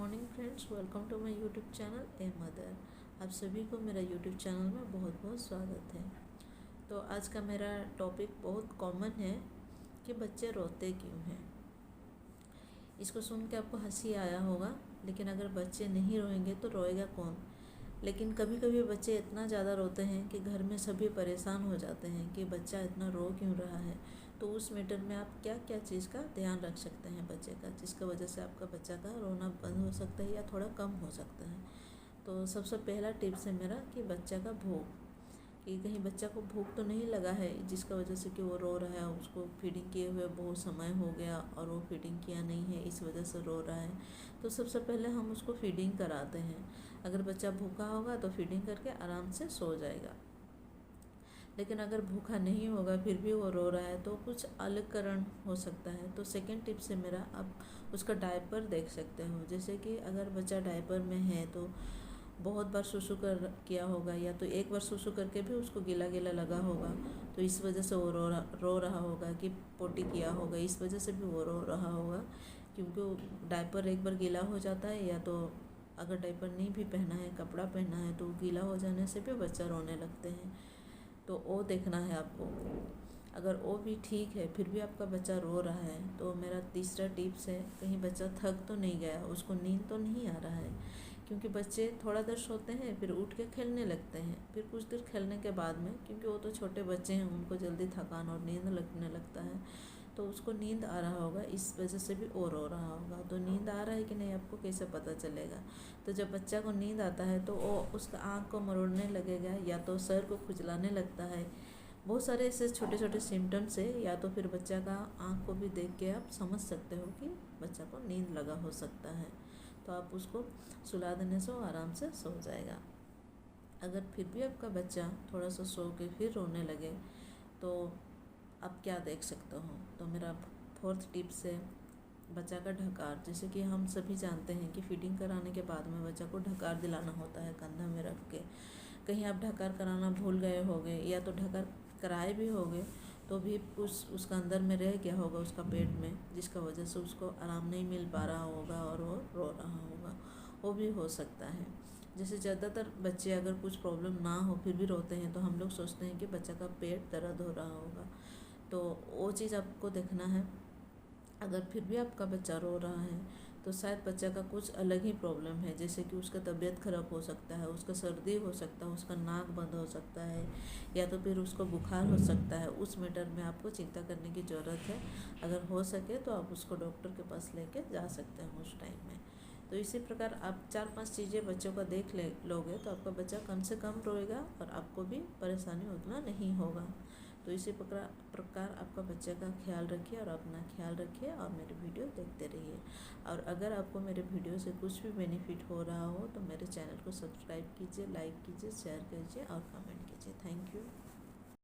Morning friends, welcome to my YouTube channel a mother. आप सभी को मेरा यूट्यूब चैनल में बहुत बहुत स्वागत है। तो आज का मेरा टॉपिक बहुत कॉमन है कि बच्चे रोते क्यों हैं। इसको सुन के आपको हंसी आया होगा, लेकिन अगर बच्चे नहीं रोएंगे तो रोएगा कौन। लेकिन कभी कभी बच्चे इतना ज़्यादा रोते हैं कि घर में सभी परेशान हो जाते हैं कि बच्चा इतना रो क्यों रहा है। तो उस मैटर में आप क्या क्या चीज़ का ध्यान रख सकते हैं बच्चे का, जिसका वजह से आपका बच्चा का रोना बंद हो सकता है या थोड़ा कम हो सकता है। तो सबसे पहला टिप्स है मेरा कि बच्चा का भूख, कि कहीं बच्चा को भूख तो नहीं लगा है जिसका वजह से कि वो रो रहा है। उसको फीडिंग किए हुए बहुत समय हो गया और वो फीडिंग किया नहीं है, इस वजह से रो रहा है। तो सबसे पहले हम उसको फीडिंग कराते हैं। अगर बच्चा भूखा होगा तो फीडिंग करके आराम से सो जाएगा। लेकिन अगर भूखा नहीं होगा फिर भी वो रो रहा है तो कुछ अलग कारण हो सकता है। तो सेकंड टिप्स है मेरा, आप उसका डायपर देख सकते हो। जैसे कि अगर बच्चा डायपर में है तो बहुत बार सुसु कर किया होगा, या तो एक बार सुसु करके भी उसको गीला गीला लगा होगा, तो इस वजह से वो रो रहा होगा। कि पोटी किया होगा, इस वजह से भी वो रो रहा होगा, क्योंकि डायपर एक बार गीला हो जाता है। या तो अगर डायपर नहीं भी पहना है, कपड़ा पहना है, तो गीला हो जाने से भी बच्चा रोने लगते हैं। तो वो देखना है आपको। अगर वो भी ठीक है फिर भी आपका बच्चा रो रहा है तो मेरा तीसरा टिप्स है, कहीं बच्चा थक तो नहीं गया, उसको नींद तो नहीं आ रहा है। क्योंकि बच्चे थोड़ा देर सोते हैं फिर उठ के खेलने लगते हैं, फिर कुछ देर खेलने के बाद में, क्योंकि वो तो छोटे बच्चे हैं, उनको जल्दी थकान और नींद लगने लगता है, तो उसको नींद आ रहा होगा, इस वजह से भी वो रो रहा होगा। तो नींद आ रहा है कि नहीं आपको कैसे पता चलेगा। तो जब बच्चा को नींद आता है तो वो उसका आँख को मरोड़ने लगेगा, या तो सर को खुजलाने लगता है। बहुत सारे ऐसे छोटे छोटे सिम्टम्स है। या तो फिर बच्चा का आँख को भी देख के आप समझ सकते हो कि बच्चा को नींद लगा हो सकता है। तो आप उसको सुला देने से वो आराम से सो जाएगा। अगर फिर भी आपका बच्चा थोड़ा सा सो के फिर रोने लगे तो आप क्या देख सकते हो। तो मेरा फोर्थ टिप्स है बच्चा का ढकार। जैसे कि हम सभी जानते हैं कि फीडिंग कराने के बाद में बच्चा को ढकार दिलाना होता है कंधा में रख के। कहीं आप ढकार कराना भूल गए होंगे, या तो ढकार कराए भी होंगे तो भी उसका अंदर में रह गया होगा उसका पेट में, जिसका वजह से उसको आराम नहीं मिल पा रहा होगा और वो रो रहा होगा। वो भी हो सकता है। जैसे ज़्यादातर बच्चे अगर कुछ प्रॉब्लम ना हो फिर भी रोते हैं तो हम लोग सोचते हैं कि बच्चा का पेट दर्द हो रहा होगा, तो वो चीज़ आपको देखना है। अगर फिर भी आपका बच्चा रो रहा है तो शायद बच्चा का कुछ अलग ही प्रॉब्लम है। जैसे कि उसका तबीयत खराब हो सकता है, उसका सर्दी हो सकता है, उसका नाक बंद हो सकता है, या तो फिर उसको बुखार हो सकता है। उस मैटर में आपको चिंता करने की ज़रूरत है। अगर हो सके तो आप उसको डॉक्टर के पास लेके जा सकते हैं उस टाइम में। तो इसी प्रकार आप 4-5 चीज़ें बच्चों का देख लोगे तो आपका बच्चा कम से कम रोएगा और आपको भी परेशानी उतना नहीं होगा। तो इसी प्रकार आपका बच्चे का ख्याल रखिए और अपना ख्याल रखिए और मेरे वीडियो देखते रहिए। और अगर आपको मेरे वीडियो से कुछ भी बेनिफिट हो रहा हो तो मेरे चैनल को सब्सक्राइब कीजिए, लाइक कीजिए, शेयर कीजिए और कमेंट कीजिए। Thank you.